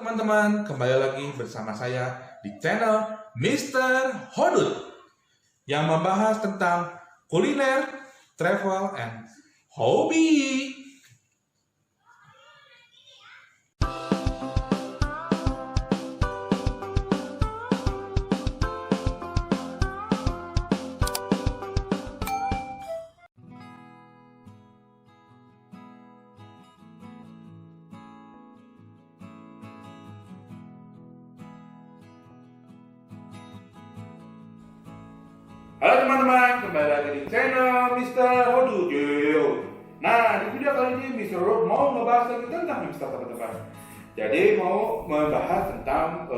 Teman-teman, kembali lagi bersama saya di channel Mr. Hodut yang membahas tentang kuliner, travel, and hobi. Halo teman-teman, kembali lagi di channel Mr. Hodut. Nah, di video kali ini Mr. Hodut mau ngebahas lagi tentang hamster, teman-teman. Jadi mau membahas tentang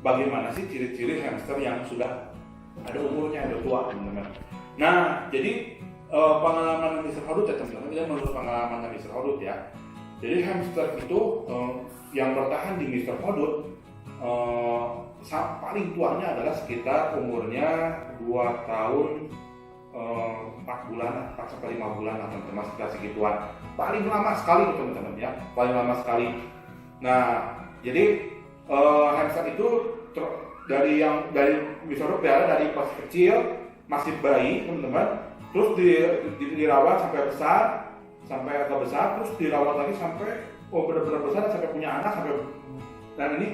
bagaimana sih ciri-ciri hamster yang sudah ada umurnya, ada tua, teman-teman. Nah, jadi pengalaman Mr. Hodut ya teman-teman, ini menurut pengalaman Mr. Hodut ya. Jadi hamster itu yang bertahan di Mr. Hodut paling tuanya adalah sekitar umurnya 2 tahun 4 bulan, 4 sampai 5 bulan teman-teman, sekitar segituan. Paling lama sekali teman-teman ya, paling lama sekali. Nah, jadi hamster itu dari misalnya dari pas kecil masih bayi teman-teman, terus dirawat sampai besar, sampai agak besar, terus dirawat lagi sampai benar-benar besar sampai punya anak sampai. Dan ini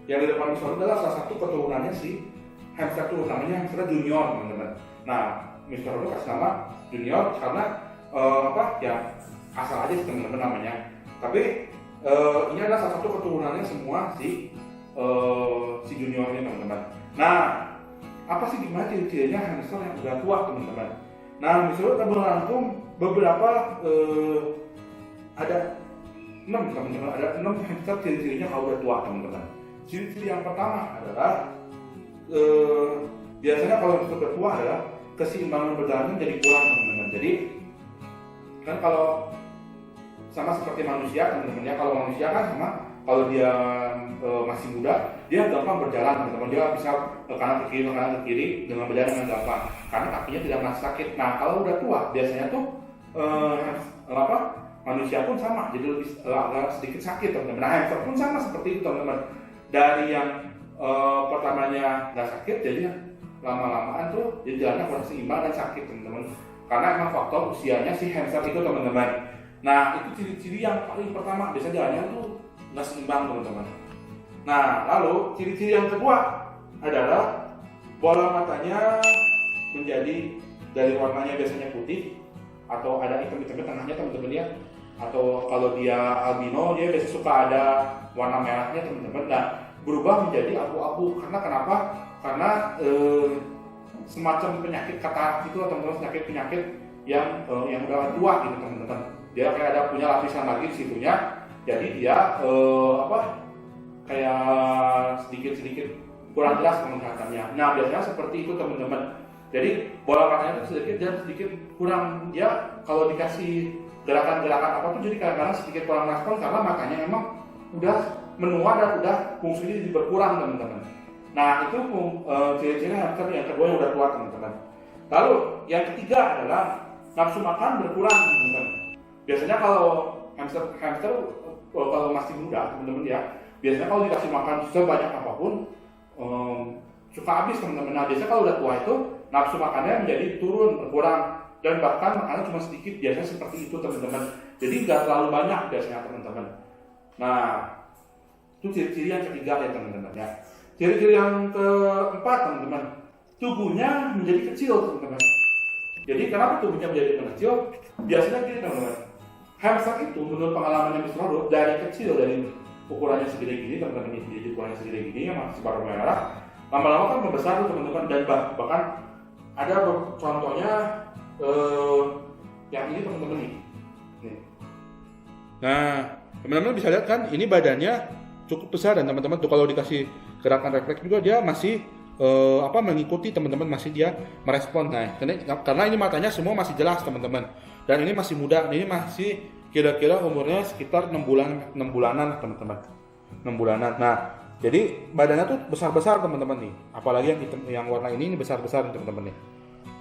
yang di depan Mr. Hodut adalah salah satu keturunannya si hamster itu, namanya hamster junior teman-teman. Nah, Mr. Hodut kasih nama junior karena ya asal aja sih teman-teman namanya. Tapi ini adalah salah satu keturunannya semua si junior ini teman-teman. Nah, apa sih gimana ciri-cirinya hamster yang udah tua teman-teman? Nah, Mr. Hodut merangkum beberapa ada 6 teman-teman, ada 6 hamster ciri-cirinya kalau udah tua teman-teman. Ciri-ciri yang pertama adalah biasanya kalau sudah tua adalah keseimbangan berjalannya jadi kurang teman-teman. Jadi kan kalau sama seperti manusia teman-teman ya, kalau manusia kan sama kalau dia masih muda dia gampang berjalan teman-teman, dia bisa ke kanan ke kiri dengan berjalan dengan gampang karena kakinya tidak merasa sakit. Nah, kalau udah tua biasanya tuh manusia pun sama jadi lebih sedikit sakit teman-teman. Nah, hamster pun sama seperti itu teman-teman. Dari yang pertamanya nggak sakit, jadi lama-lamaan tuh jadi jalannya kurang seimbang dan sakit teman-teman. Karena emang faktor usianya si hamster itu teman-teman. Nah, itu ciri-ciri yang paling pertama, biasanya jalannya tuh nggak seimbang teman-teman. Nah, lalu ciri-ciri yang kedua adalah bola matanya menjadi dari warnanya biasanya putih atau ada hitam-hitamnya tengahnya teman-teman ya. Atau kalau dia albino dia biasanya suka ada warna merahnya teman-teman. Nah, berubah menjadi abu-abu karena kenapa? Karena semacam penyakit katarak itu teman-teman, penyakit yang udah tua gitu teman-teman. Dia kayak ada punya lapisan lagi di situnya. Jadi dia kayak sedikit-sedikit kurang jelas penglihatannya. Nah, biasanya seperti itu teman-teman. Jadi bola matanya itu sedikit dan sedikit kurang, dia kalau dikasih gerakan-gerakan apa tuh jadi kadang-kadang sedikit kurang respon karena matanya emang udah menua dan udah fungsinya jadi berkurang teman-teman. Nah, itu ciri-ciri hamster yang kedua yang udah tua teman-teman. Lalu yang ketiga adalah nafsu makan berkurang teman-teman. Biasanya kalau hamster kalau masih muda teman-teman ya, biasanya kalau dikasih makan sebanyak apapun suka habis teman-teman. Nah, biasanya kalau udah tua itu nafsu makannya menjadi turun, berkurang, dan bahkan makannya cuma sedikit, biasanya seperti itu teman-teman. Jadi nggak terlalu banyak biasanya teman-teman. Nah, itu ciri-ciri yang ketiga ya teman-teman ya. Ciri-ciri yang keempat teman-teman, tubuhnya menjadi kecil teman-teman. Jadi kenapa tubuhnya menjadi kecil? Biasanya gini teman-teman, hamster itu menurut pengalamannya Mr. Hodut dari kecil, dari ukurannya segede gini teman-teman, jadi ukurannya segede gini yang masih baru merah, lama-lama kan membesar teman-teman, dan bahkan ada contohnya yang ini teman-teman nih. Nah, teman-teman bisa lihat kan, ini badannya cukup besar dan teman-teman tuh kalau dikasih gerakan refleks juga dia masih mengikuti teman-teman, masih dia merespon. Nah, karena ini matanya semua masih jelas teman-teman, dan ini masih muda, ini masih kira-kira umurnya sekitar 6 bulanan teman-teman, 6 bulanan. Nah, jadi badannya tuh besar-besar teman-teman nih, apalagi yang warna ini besar-besar teman-teman nih.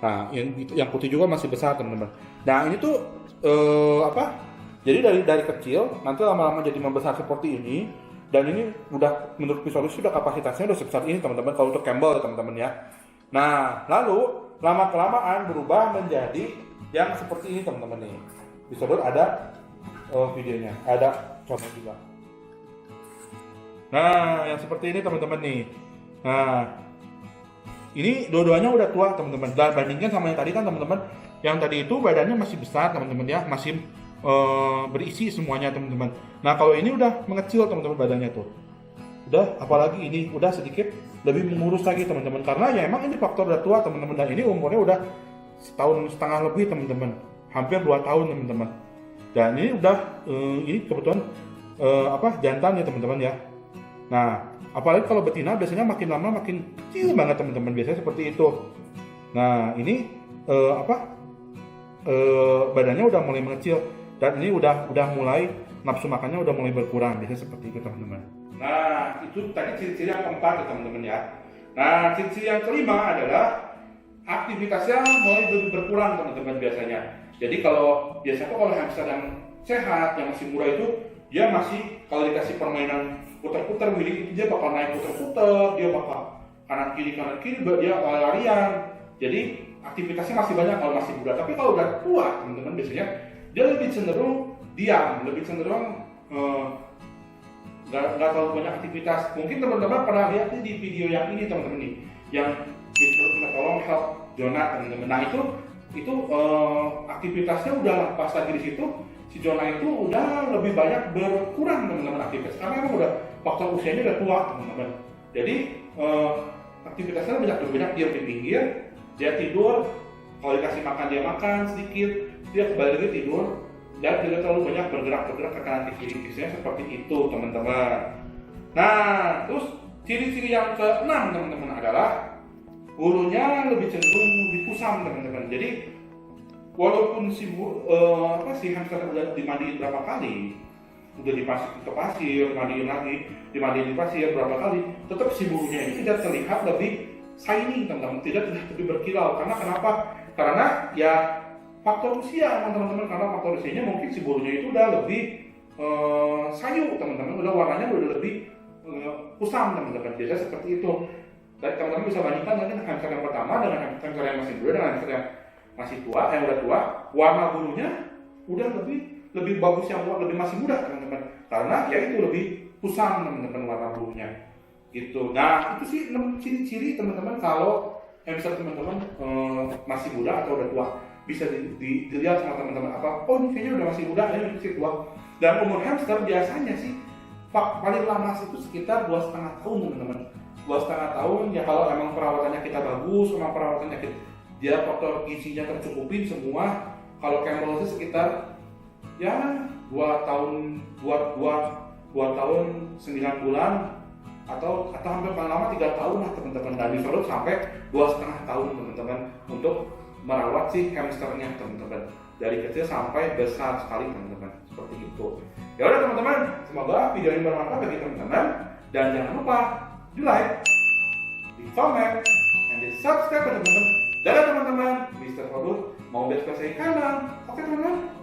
Nah, yang putih juga masih besar teman-teman. Nah, ini tuh jadi dari kecil nanti lama-lama jadi membesar seperti ini. Dan ini udah menurut Pistorius sudah kapasitasnya udah sebesar ini teman-teman kalau untuk Campbell teman-teman ya. Nah, lalu lama-kelamaan berubah menjadi yang seperti ini teman-teman nih. Pistorius ada videonya, ada contoh juga. Nah, yang seperti ini teman-teman nih. Nah, ini dua-duanya udah tua teman-teman. Dan bandingkan sama yang tadi kan teman-teman, yang tadi itu badannya masih besar teman-teman ya, masih berisi semuanya teman-teman. Nah kalau ini udah mengecil teman-teman badannya tuh. Udah apalagi ini udah sedikit lebih mengurus lagi teman-teman. Karena ya emang ini faktor udah tua teman-teman. Dan ini umurnya udah setahun setengah lebih teman-teman. Hampir 2 tahun teman-teman. Dan ini udah ini kebetulan jantan ya teman-teman ya. Nah apalagi kalau betina biasanya makin lama makin kecil banget teman-teman. Biasanya seperti itu. Nah ini badannya udah mulai mengecil. Dan ini udah mulai nafsu makannya udah mulai berkurang, biasanya seperti itu teman-teman. Nah itu tadi ciri-ciri yang keempat ya teman-teman ya. Nah ciri-ciri yang kelima adalah aktivitasnya mulai berkurang teman-teman biasanya. Jadi kalau biasanya kalau hamster yang sehat, yang masih muda itu dia masih kalau dikasih permainan putar-putar milik itu dia bakal naik putar-putar, dia bakal kanan kiri dia lari-larian. Jadi aktivitasnya masih banyak kalau masih muda. Tapi kalau udah tua teman-teman biasanya dia lebih cenderung diam, lebih cenderung nggak terlalu banyak aktivitas. Mungkin teman-teman pernah lihat di video yang ini teman-teman nih, yang disuruh kita tolong help Jonah teman-teman. Nah itu aktivitasnya udah pas lagi di situ, si Jonah itu udah lebih banyak berkurang teman-teman aktivitas karena emang udah faktor usianya udah tua teman-teman. Jadi aktivitasnya lebih banyak dia di pinggir, dia tidur, kalau dikasih makan dia makan sedikit, dia kembali lagi tidur dan tidak terlalu banyak bergerak ke kanan ke kiri. Biasanya seperti itu teman-teman. Nah terus ciri-ciri yang keenam teman-teman adalah bulunya lebih cenderung lebih kusam teman-teman. Jadi walaupun si hamster udah dimandiin berapa kali, udah dipasir ke pasir, mandiin lagi, dimandiin di pasir berapa kali, tetap si bulunya ini tidak terlihat lebih shining teman-teman, tidak lebih berkilau. Karena kenapa? Karena ya faktor usia teman-teman, karena faktor usianya mungkin si bulunya itu udah lebih sayu teman-teman, udah warnanya udah lebih kusam teman-teman. Biasa seperti itu. Dan teman-teman bisa bandingkan dengan hamster yang pertama dengan hamster yang masih muda dengan hamster yang masih tua, yang udah tua, warna bulunya udah lebih bagus yang lebih masih muda teman-teman. Karena ya itu lebih kusam teman-teman warna bulunya. Gitu. Nah itu sih 6 ciri-ciri teman-teman kalau hamster teman-teman masih muda atau udah tua. Bisa dilihat sama teman-teman oh ini kayaknya udah masih muda, ini masih tua. Dan umur hamster biasanya sih paling lama itu sekitar 2,5 tahun teman-teman. 2,5 tahun ya kalau emang perawatannya kita bagus, sama perawatannya dia faktor gizinya tercukupin semua. Kalau Campbell itu sekitar ya 2 tahun 2 tahun 9 bulan atau hampir paling lama 3 tahun lah teman-teman. Dan disuruh sampai 2,5 tahun teman-teman untuk merawat si hamsternya teman-teman, dari kecil sampai besar sekali teman-teman, seperti itu. Ya udah teman-teman, semoga video ini bermanfaat bagi teman-teman, dan jangan lupa di like, di comment, dan di subscribe teman-teman. Dadah teman-teman, Mr. Fadul mau beres-beresin kanan. Oke teman-teman.